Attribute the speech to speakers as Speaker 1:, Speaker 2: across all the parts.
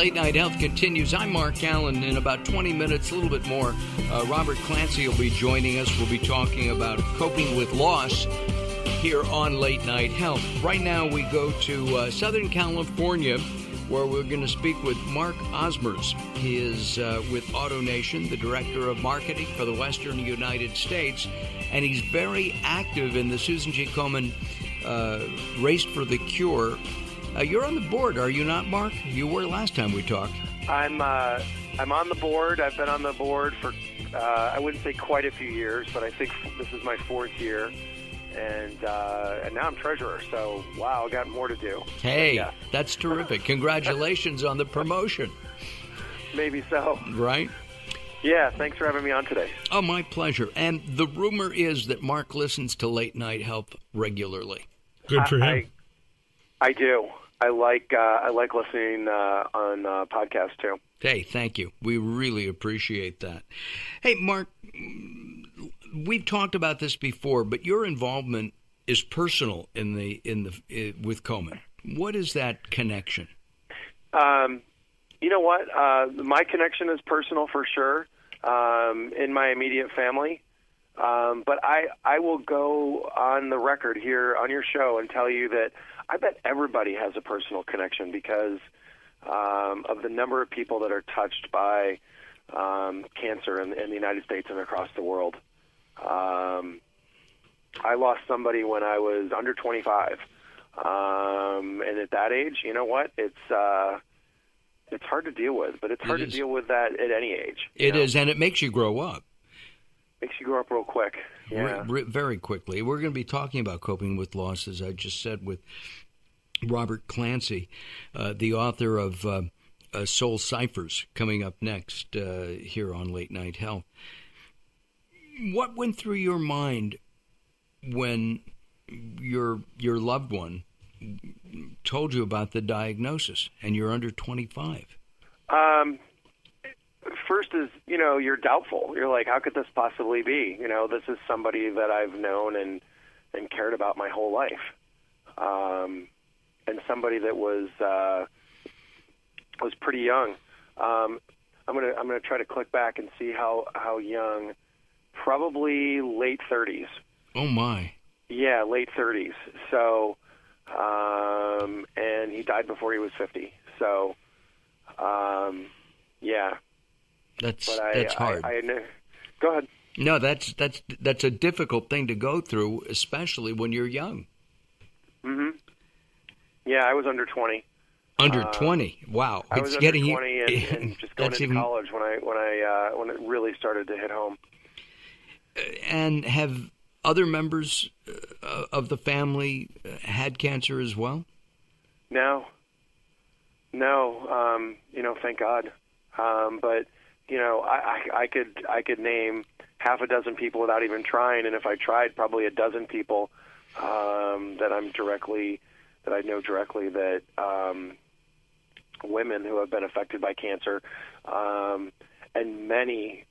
Speaker 1: Late Night Health continues. I'm Mark Alyn. In about 20 minutes, a little bit more, Robert Clancy will be joining us. We'll be talking about coping with loss here on Late Night Health. Right now, we go to Southern California, where we're going to speak with Mark Osmers. He is with AutoNation, the Director of Marketing for the Western United States, and he's very active in the Susan G. Komen Race for the Cure. You're on the board, are you not, Mark? You were last time we talked. I'm
Speaker 2: on the board. I've been on the board for, I wouldn't say quite a few years, but I think this is my fourth year. And now I'm treasurer, so wow, I got more to do.
Speaker 1: Hey,
Speaker 2: yeah.
Speaker 1: That's terrific. Congratulations on the promotion.
Speaker 2: Maybe so.
Speaker 1: Right?
Speaker 2: Yeah, thanks for having me on today.
Speaker 1: Oh, my pleasure. And the rumor is that Mark listens to Late Night Health regularly.
Speaker 3: Good for him.
Speaker 2: I do. I like listening on podcasts too.
Speaker 1: Hey, thank you. We really appreciate that. Hey, Mark, we've talked about this before, but your involvement is personal with Komen. What is that connection?
Speaker 2: You know what? My connection is personal for sure, in my immediate family. But I will go on the record here on your show and tell you that I bet everybody has a personal connection because of the number of people that are touched by cancer in the United States and across the world. I lost somebody when I was under 25. And at that age, you know what? It's hard to deal with, but it's hard to deal with that at any age.
Speaker 1: It is, and it makes you grow up.
Speaker 2: Makes you grow up real quick. Yeah.
Speaker 1: Very quickly. We're going to be talking about coping with loss, as I just said, with Robert Clancy, the author of Soul Ciphers, coming up next here on Late Night Health. What went through your mind when your loved one told you about the diagnosis and you're under 25?
Speaker 2: First is, you're doubtful. You're like, how could this possibly be? This is somebody that I've known and cared about my whole life. And somebody that was pretty young. I'm gonna try to click back and see how young. Probably late 30s.
Speaker 1: Oh my.
Speaker 2: Yeah, late 30s. So, and he died before he was 50. So, yeah. That's
Speaker 1: hard.
Speaker 2: Go ahead.
Speaker 1: No, that's a difficult thing to go through, especially when you're young.
Speaker 2: Mm-hmm. Yeah, I was under 20.
Speaker 1: Under 20. Wow.
Speaker 2: I was under 20 and just going into college when it really started to hit home.
Speaker 1: And have other members of the family had cancer as well?
Speaker 2: No. Thank God. But I could name half a dozen people without even trying, and if I tried, probably a dozen people that I know directly that women who have been affected by cancer. And many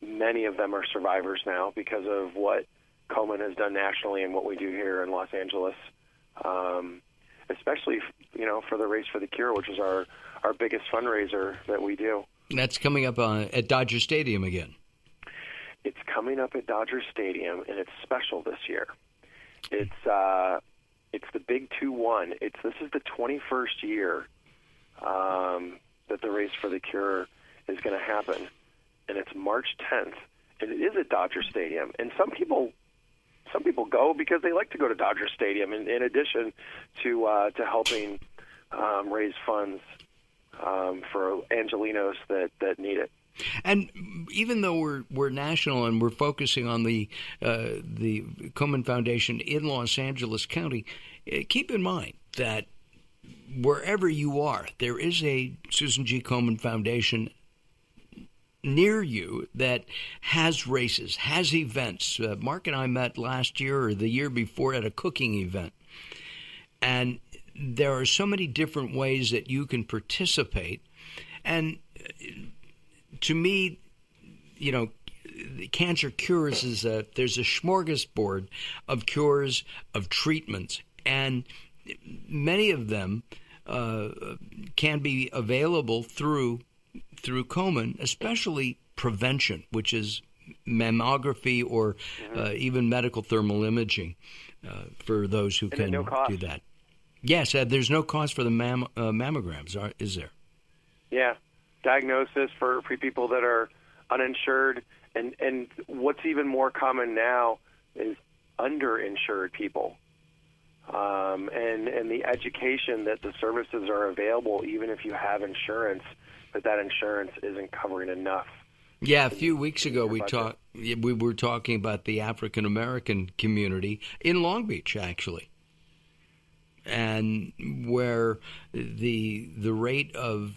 Speaker 2: of them are survivors now because of what Komen has done nationally and what we do here in Los Angeles, especially, for the Race for the Cure, which is our biggest fundraiser that we do.
Speaker 1: That's coming up at Dodger Stadium again.
Speaker 2: It's coming up at Dodger Stadium, and it's special this year. It's the Big 2-1. This is the 21st year that the Race for the Cure is going to happen. And it's March 10th, and it is at Dodger Stadium. And some people go because they like to go to Dodger Stadium, in addition to helping raise funds for Angelinos that need it.
Speaker 1: And even though we're national and we're focusing on the Komen Foundation in Los Angeles County, keep in mind that wherever you are, there is a Susan G. Komen Foundation near you that has races, has events. Mark and I met last year or the year before at a cooking event. And there are so many different ways that you can participate. And to me, Cancer Cures there's a smorgasbord of cures, of treatments, and many of them can be available through Komen, especially prevention, which is mammography or even medical thermal imaging for those who can do that. Yes, there's no cost for the mammograms, is there?
Speaker 2: Yeah, diagnosis for people that are uninsured, and what's even more common now is underinsured people, and the education that the services are available, even if you have insurance, but that insurance isn't covering enough.
Speaker 1: Yeah, a few weeks ago we were talking about the African American community in Long Beach, actually, and where the rate of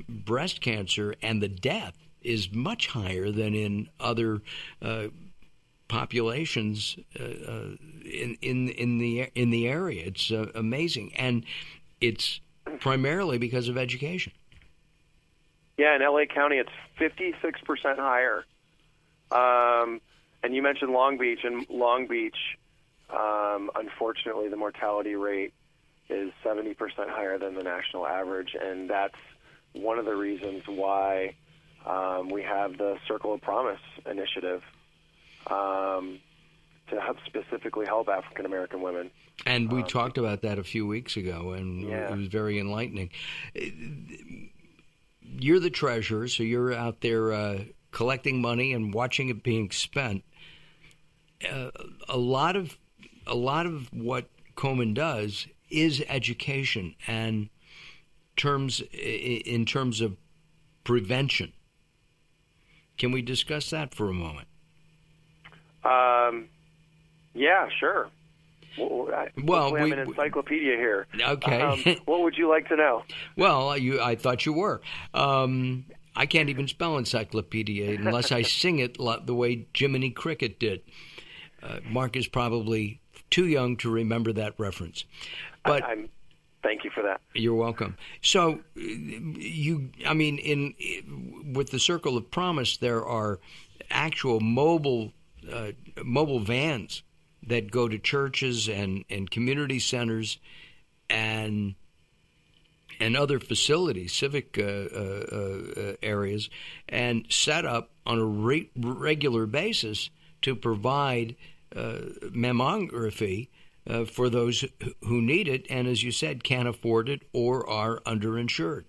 Speaker 1: breast cancer and the death is much higher than in other populations in the area. It's amazing, and it's primarily because of education.
Speaker 2: Yeah, in LA County, it's 56% higher. And you mentioned Long Beach. In Long Beach, unfortunately, the mortality rate is 70% higher than the national average, and that's one of the reasons why we have the Circle of Promise initiative to specifically help African American women.
Speaker 1: And we talked about that a few weeks ago, and it was very enlightening. You're the treasurer, so you're out there collecting money and watching it being spent. A lot of what Komen does is education, and in terms of prevention. Can we discuss that for a moment?
Speaker 2: Yeah, sure. Well, I'm an encyclopedia here.
Speaker 1: Okay.
Speaker 2: What would you like to know?
Speaker 1: Well, I thought you were. I can't even spell encyclopedia unless I sing it the way Jiminy Cricket did. Mark is probably too young to remember that reference. But
Speaker 2: thank you for that.
Speaker 1: You're welcome. So, with the Circle of Promise, there are actual mobile vans that go to churches and community centers and other facilities, civic areas, and set up on a regular basis to provide mammography for those who need it and, as you said, can't afford it or are underinsured.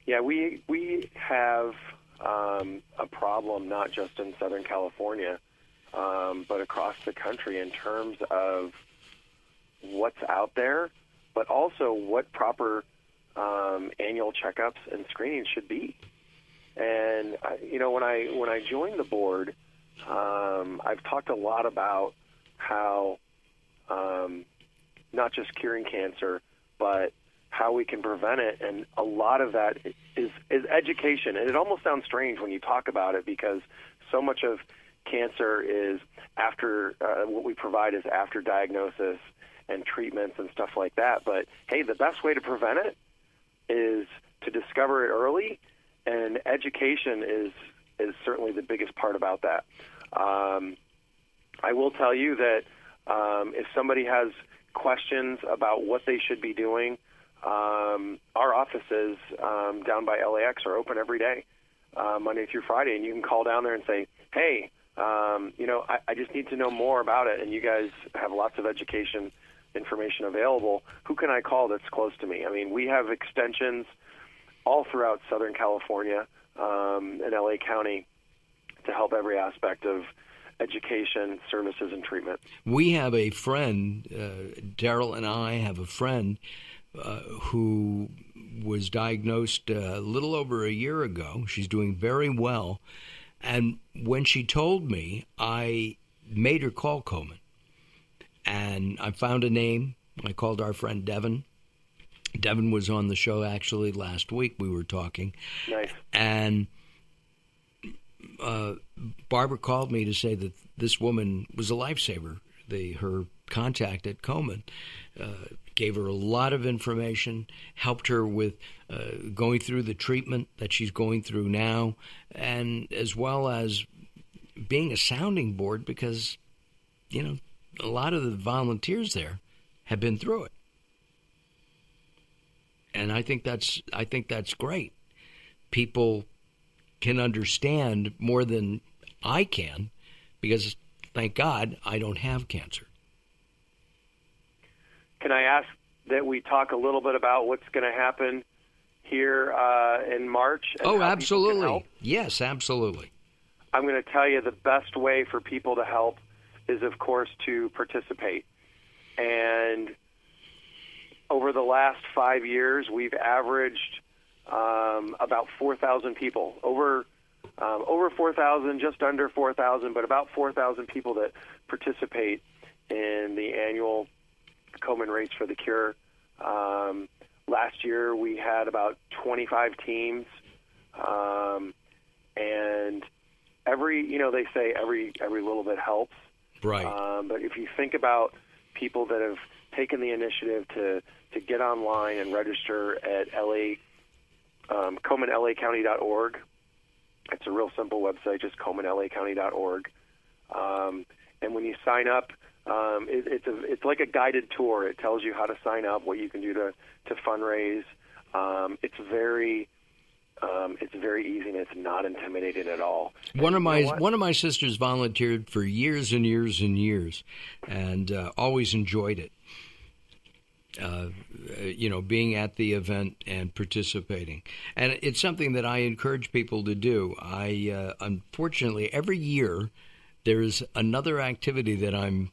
Speaker 2: Yeah, we have a problem not just in Southern California, but across the country in terms of what's out there, but also what proper annual checkups and screenings should be. And when I joined the board, I've talked a lot about how not just curing cancer, but how we can prevent it, and a lot of that is education. And it almost sounds strange when you talk about it, because so much of cancer is after what we provide is after diagnosis and treatments and stuff like that. But hey, the best way to prevent it is to discover it early, and education is certainly the biggest part about that. I will tell you that if somebody has questions about what they should be doing, our offices down by LAX are open every day, Monday through Friday, and you can call down there and say, hey, I just need to know more about it, and you guys have lots of education information available. Who can I call that's close to me? I mean, we have extensions all throughout Southern California and LA County to help every aspect of education, services, and treatment.
Speaker 1: We have a friend, Daryl and I have a friend who was diagnosed a little over a year ago. She's doing very well. And when she told me, I made her call Komen. And I found a name. I called our friend Devin. Devin was on the show actually last week. We were talking.
Speaker 2: Nice.
Speaker 1: And Barbara called me to say that this woman was a lifesaver. Her contact at Komen gave her a lot of information, helped her with going through the treatment that she's going through now, and as well as being a sounding board, because, a lot of the volunteers there have been through it. And I think that's great. People can understand more than I can, because thank God I don't have cancer.
Speaker 2: Can I ask that we talk a little bit about what's going to happen here in March?
Speaker 1: Oh, absolutely. Yes, absolutely.
Speaker 2: I'm going to tell you the best way for people to help is, of course, to participate. And over the last 5 years, we've averaged about 4,000 people, over 4,000, just under 4,000, but about 4,000 people that participate in the annual Komen Race for the Cure. Last year, we had about 25 teams, and they say every little bit helps.
Speaker 1: Right.
Speaker 2: But if you think about people that have taken the initiative to get online and register at KomenLACounty.org. It's a real simple website, just KomenLACounty.org. And when you sign up, it's like a guided tour. It tells you how to sign up, what you can do to fundraise. It's very easy, and it's not intimidating at all.
Speaker 1: One of my sisters volunteered for years and years and years, and always enjoyed it. Being at the event and participating, and it's something that I encourage people to do. I unfortunately every year there's another activity that I'm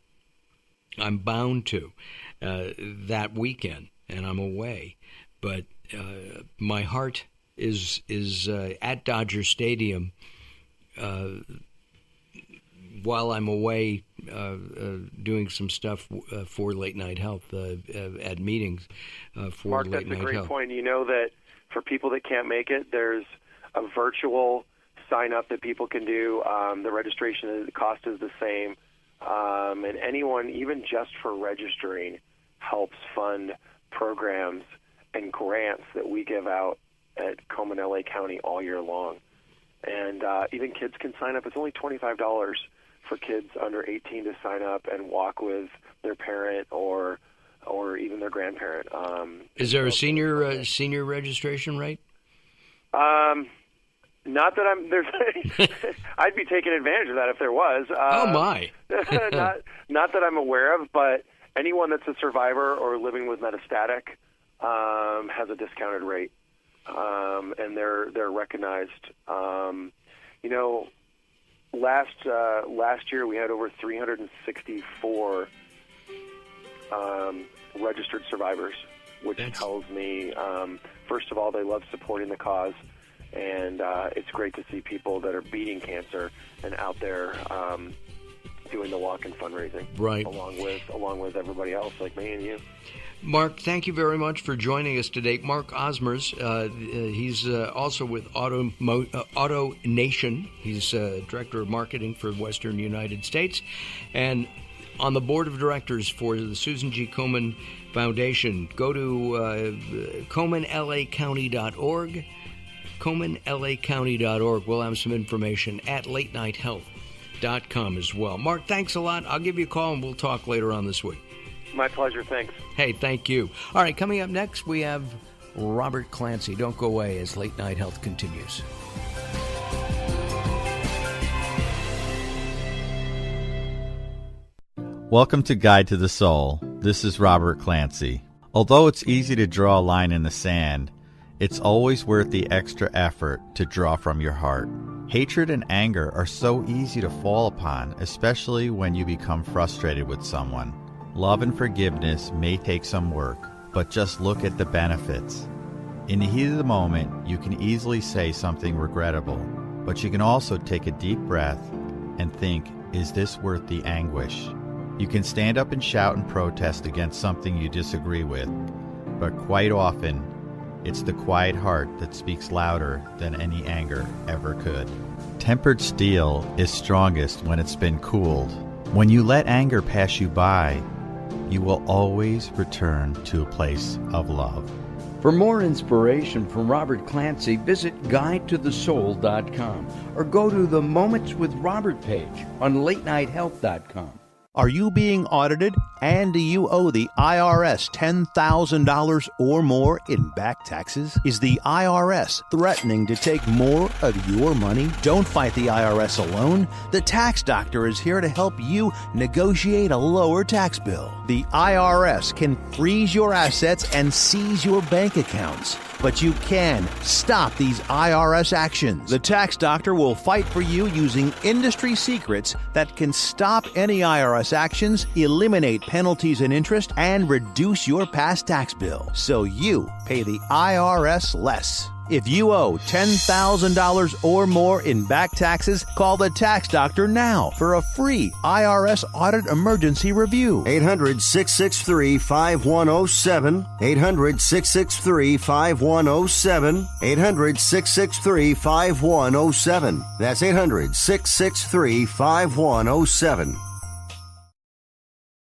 Speaker 1: bound to that weekend, and I'm away, but my heart is at Dodger Stadium while I'm away doing some stuff for Late Night Health at meetings for
Speaker 2: Mark,
Speaker 1: Late Night Health.
Speaker 2: that's a great point. You know that for people that can't make it, there's a virtual sign-up that people can do. The registration cost is the same. And anyone, even just for registering, helps fund programs and grants that we give out at Komen LA County all year long. And even kids can sign up. It's only $25 for kids under 18 to sign up and walk with their parent or even their grandparent.
Speaker 1: Is there a senior registration rate?
Speaker 2: Not that I'd be taking advantage of that if there was.
Speaker 1: Oh my!
Speaker 2: not that I'm aware of, but anyone that's a survivor or living with metastatic has a discounted rate, and they're recognized. Last year we had over 364 registered survivors, which tells me, first of all, they love supporting the cause, and it's great to see people that are beating cancer and out there doing the walk and fundraising,
Speaker 1: right,
Speaker 2: along with everybody else like me and you.
Speaker 1: Mark, thank you very much for joining us today. Mark Osmers, he's also with AutoNation. He's Director of Marketing for Western United States and on the board of directors for the Susan G. Komen Foundation. Go to KomenLACounty.org, KomenLACounty.org. We'll have some information at LateNightHealth.com as well. Mark, thanks a lot. I'll give you a call and we'll talk later on this week.
Speaker 2: My pleasure. Thanks.
Speaker 1: Hey, thank you. All right, coming up next, we have Robert Clancy. Don't go away as Late Night Health continues.
Speaker 3: Welcome to Guide to the Soul. This is Robert Clancy. Although it's easy to draw a line in the sand, it's always worth the extra effort to draw from your heart. Hatred and anger are so easy to fall upon, especially when you become frustrated with someone. Love and forgiveness may take some work, but just look at the benefits. In the heat of the moment, you can easily say something regrettable, but you can also take a deep breath and think, is this worth the anguish? You can stand up and shout and protest against something you disagree with, but quite often, it's the quiet heart that speaks louder than any anger ever could. Tempered steel is strongest when it's been cooled. When you let anger pass you by, you will always return to a place of love.
Speaker 1: For more inspiration from Robert Clancy, visit GuideToTheSoul.com or go to the Moments with Robert page on LateNightHealth.com.
Speaker 4: Are you being audited, and do you owe the IRS $10,000 or more in back taxes? Is the IRS threatening to take more of your money? Don't fight the IRS alone. The Tax Doctor is here to help you negotiate a lower tax bill. The IRS can freeze your assets and seize your bank accounts, but you can stop these IRS actions. The Tax Doctor will fight for you using industry secrets that can stop any IRS actions, eliminate penalties and interest, and reduce your past tax bill so you pay the IRS less. If you owe $10,000 or more in back taxes, call the Tax Doctor now for a free IRS audit emergency review.
Speaker 5: 800-663-5107. 800-663-5107. 800-663-5107. That's 800-663-5107.